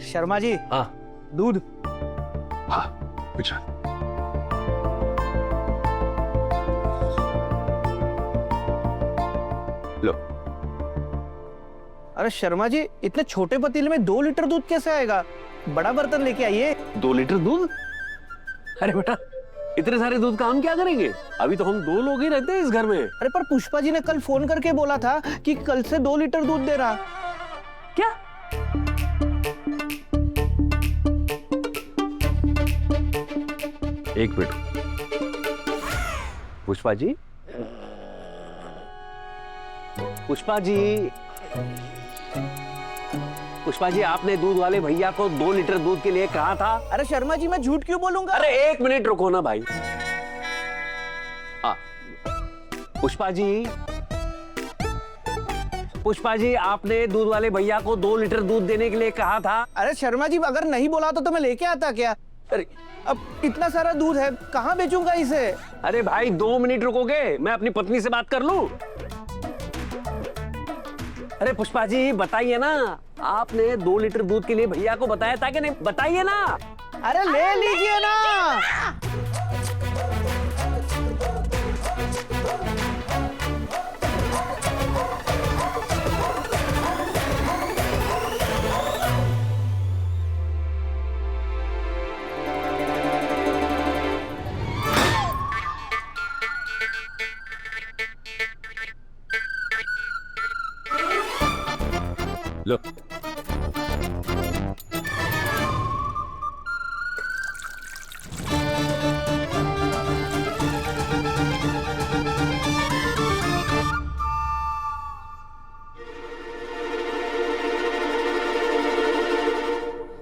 शर्मा जी। हाँ दूध। हाँ अच्छा। लो। अरे शर्मा जी, इतने छोटे पतीले में 2 लीटर दूध कैसे आएगा? बड़ा बर्तन लेके आइए। 2 लीटर दूध? अरे बेटा, इतने सारे दूध का हम क्या करेंगे? अभी तो हम 2 लोग ही रहते हैं इस घर में। अरे पर पुष्पा जी ने कल फोन करके बोला था कि कल से 2 लीटर दूध दे रहा। क्या? एक मिनट। पुष्पा जी, पुष्पा जी, पुष्पा जी, आपने दूध वाले भैया को 2 लीटर दूध के लिए कहा था। अरे शर्मा जी, मैं झूठ क्यों बोलूंगा? अरे 1 मिनट रुको ना भाई। पुष्पा जी, पुष्पा जी, आपने दूध वाले भैया को 2 लीटर दूध देने के लिए कहा था। अरे शर्मा जी, अगर नहीं बोला तो मैं लेके आता क्या? अरे अब इतना सारा दूध है, कहाँ बेचूंगा इसे? अरे भाई 2 मिनट रुकोगे? मैं अपनी पत्नी से बात कर लूं। अरे पुष्पा जी बताइए ना, आपने 2 लीटर दूध के लिए भैया को बताया था कि नहीं? बताइए ना। अरे ले लीजिए ना। लो।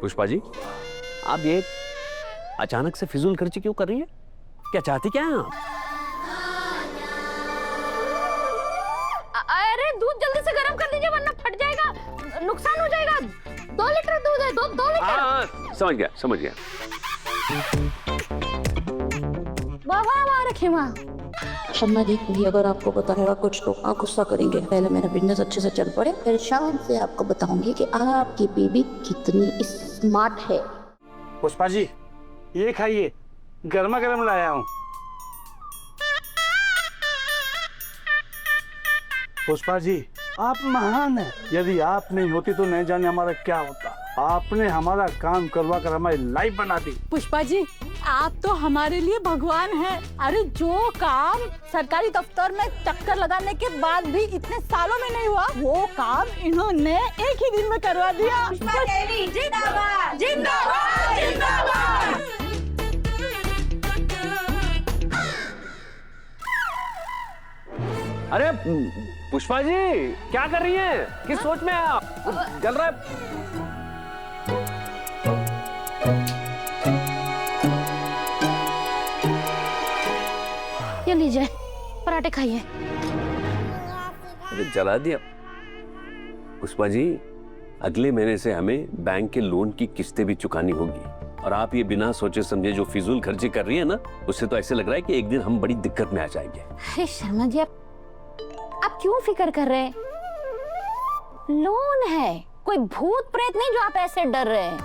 पुष्पा जी, आप ये अचानक से फिजूल खर्ची क्यों कर रही है? क्या चाहती क्या हैं आप? अरे दूध जल्दी से गर्म कर दीजिए वरना फट जाएगा, नुकसान हो जाएगा। 2 लीटर दूध है, 2 लीटर। हाँ, समझ गया समझ गया। वाह वाह वाह, रखी माँ। शर्मा जी, भी अगर आपको बताएगा कुछ तो आप गुस्सा करेंगे। पहले मेरा बिजनेस अच्छे से चल पड़े, फिर शाम से आपको बताऊंगी कि आपकी बेबी कितनी स्मार्ट है। पुष्पा जी, ये खाइए, गर्मा गर्म लाया हूँ। पुष्पा जी, आप महान हैं। यदि आप नहीं होती तो नहीं जाने हमारा क्या होता। आपने हमारा काम करवा कर हमारी लाइफ बना दी। पुष्पा जी, आप तो हमारे लिए भगवान हैं। अरे जो काम सरकारी दफ्तर में चक्कर लगाने के बाद भी इतने सालों में नहीं हुआ, वो काम इन्होंने एक ही दिन में करवा दिया। पुष्पा देवी जिंदाबाद, जिंदाबाद, जिंदाबाद। अरे पुष्पा जी, क्या कर रही हैं? किस सोच में हैं आप? जल रहा है। ये लीजिए, पराठे खाइए। अरे जला दिया। पुष्पा जी, अगले महीने से हमें बैंक के लोन की किस्तें भी चुकानी होगी और आप ये बिना सोचे समझे जो फिजूल खर्ची कर रही है ना, उससे तो ऐसे लग रहा है कि एक दिन हम बड़ी दिक्कत में आ जाएंगे। अरे शर्मा जी, आप क्यों फिक्र कर रहे हैं? लोन है, कोई भूत प्रेत नहीं जो आप ऐसे डर रहे हैं।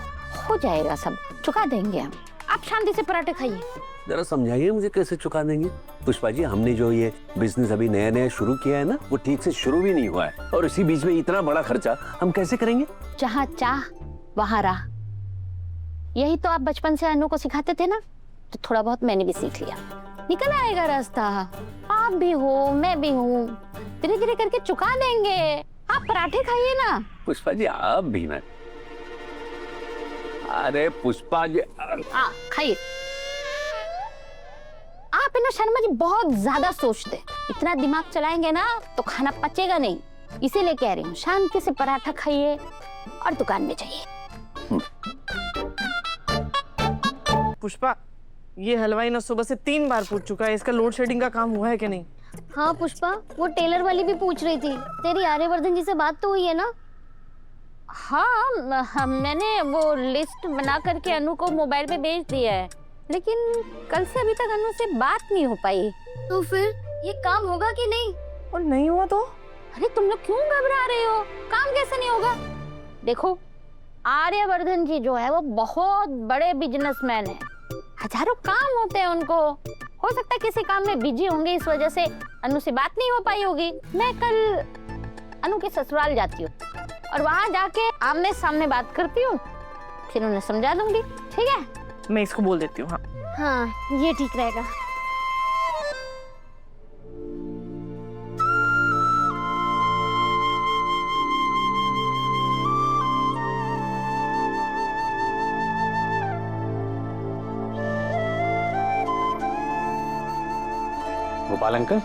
हो जाएगा, सब चुका देंगे हम। आप शांति से पराठे खाइए। जरा समझाइए मुझे कैसे चुका देंगे? पुष्पा जी, हमने जो ये बिजनेस अभी नया नया शुरू किया है ना, वो ठीक से शुरू भी नहीं हुआ है और इसी बीच में इतना बड़ा खर्चा हम कैसे करेंगे? जहाँ चाह वहाँ राह, यही तो आप बचपन से अनु को सिखाते थे ना, तो थोड़ा बहुत मैंने भी सीख लिया। निकल आएगा रास्ता। आप भी हो, मैं भी हूँ, धीरे धीरे करके चुका देंगे। आप पराठे खाइए ना। पुष्पा जी, आप भी ना। अरे पुष्पा जी, खाइए। आप है ना शर्मा जी, बहुत ज्यादा सोचते। इतना दिमाग चलाएंगे ना तो खाना पचेगा नहीं, इसीलिए कह रही हूँ शांति से पराठा खाइए और दुकान में जाइए। पुष्पा, ये हलवाई ना सुबह से 3 बार पूछ चुका है इसका लोड शेडिंग का काम हुआ है कि नहीं। हाँ पुष्पा, वो टेलर वाली भी पूछ रही थी। तेरी आर्यवर्धन जी से बात तो हुई है ना? हाँ, मैंने वो लिस्ट बना करके अनु को मोबाइल पे भेज दिया है, लेकिन कल से अभी तक अनु से बात नहीं हो पाई। तो फिर ये काम होगा कि नहीं? और नहीं हुआ तो? अरे तुम लोग क्यों घबरा रहे हो? काम कैसे नहीं होगा? देखो, आर्यवर्धन जी जो है वो बहुत बड़े बिजनेसमैन हैं। हजारों काम होते हैं उनको। हो सकता है किसी काम में बिजी होंगे, इस वजह से अनु से बात नहीं हो पाई होगी। मैं कल अनु के ससुराल जाती हूँ और वहां जाके आमने सामने बात करती हूँ, फिर उन्हें समझा दूंगी। ठीक है? मैं इसको बोल देती हूँ। हाँ हाँ ये ठीक रहेगा। गोपाल अंकल,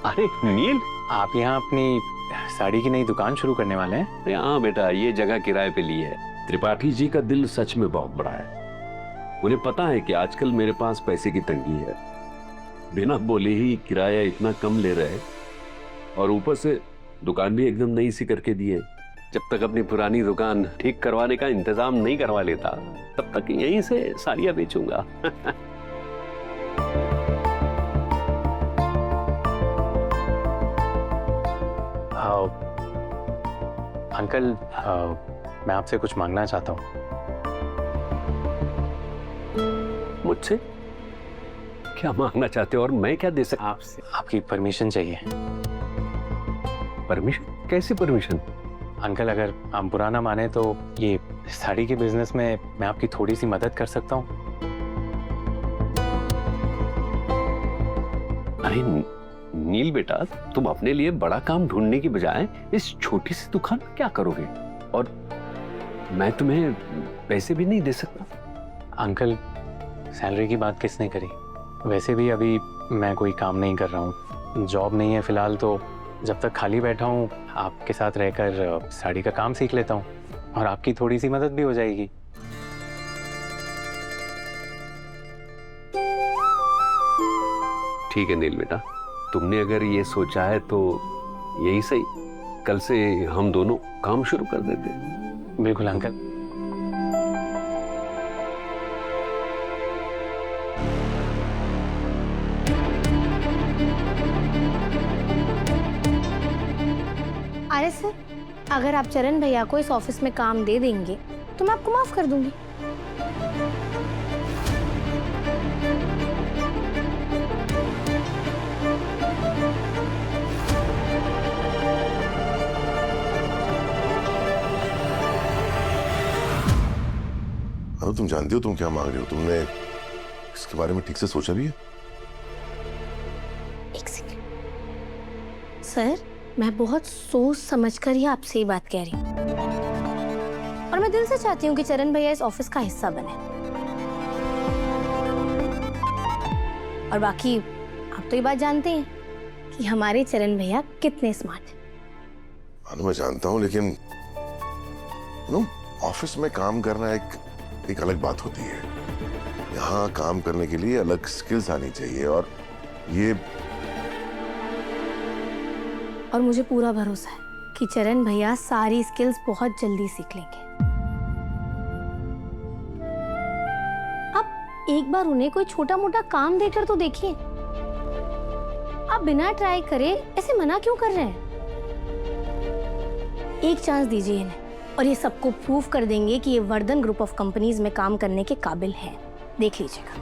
अरे नील, आप यहाँ अपनी साड़ी की नई दुकान शुरू करने वाले हैं? अरे हाँ बेटा, ये जगह किराए पे ली है। त्रिपाठी जी का दिल सच में बहुत बड़ा है। मुझे पता है कि आजकल मेरे पास पैसे की तंगी है। बिना बोले ही किराया इतना कम ले रहे और ऊपर से दुकान भी एकदम नई सी करके दी है। जब तक अपनी पुरानी दुकान ठीक करवाने का इंतजाम नहीं करवा लेता, तब तक यहीं से साड़ियाँ बेचूंगा। अंकल, मैं आपसे कुछ मांगना चाहता हूँ। मुझसे क्या मांगना चाहते हो और मैं क्या दे सकता? आपसे आपकी परमिशन चाहिए। परमिशन? कैसी परमिशन? अंकल, अगर आप बुरा ना माने तो ये साड़ी के बिजनेस में मैं आपकी थोड़ी सी मदद कर सकता हूँ। अरे नील बेटा, तुम अपने लिए बड़ा काम ढूंढने की बजाय इस छोटी सी दुकान में क्या करोगे? और मैं तुम्हें पैसे भी नहीं दे सकता। अंकल, सैलरी की बात किसने करी? वैसे भी अभी मैं कोई काम नहीं कर रहा हूँ, जॉब नहीं है फिलहाल, तो जब तक खाली बैठा हूँ आपके साथ रहकर साड़ी का काम सीख लेता हूँ और आपकी थोड़ी सी मदद भी हो जाएगी। ठीक है नील बेटा, तुमने अगर ये सोचा है तो यही सही। कल से हम दोनों काम शुरू कर देते हैं। बिल्कुल अंकल। अरे सर, अगर आप चरण भैया को इस ऑफिस में काम दे देंगे तो मैं आपको माफ कर दूंगी। अनु, तुम जानती हो तुम क्या मांग रही हो? तुमने इसके बारे में ठीक से सोचा भी है? एक सेकंड सर, मैं बहुत सोच समझकर ही आपसे ये बात कह रही हूँ और मैं दिल से चाहती हूँ कि चरण भैया इस ऑफिस का हिस्सा बने। और बाकी आप तो ये बात जानते हैं कि हमारे चरण भैया कितने स्मार्ट हैं। अनु, मैं जानता हूँ, लेकिन ऑफिस में काम करना एक अलग बात होती है। यहाँ काम करने के लिए अलग स्किल्स आनी चाहिए और मुझे पूरा भरोसा है कि चरण भैया सारी स्किल्स बहुत जल्दी सीख लेंगे। आप एक बार उन्हें कोई छोटा मोटा काम देकर तो देखिए। आप बिना ट्राई करे ऐसे मना क्यों कर रहे हैं? एक चांस दीजिए इन्हें और ये सबको प्रूव कर देंगे कि ये वर्धन ग्रुप ऑफ कंपनीज में काम करने के काबिल है। देख लीजिएगा।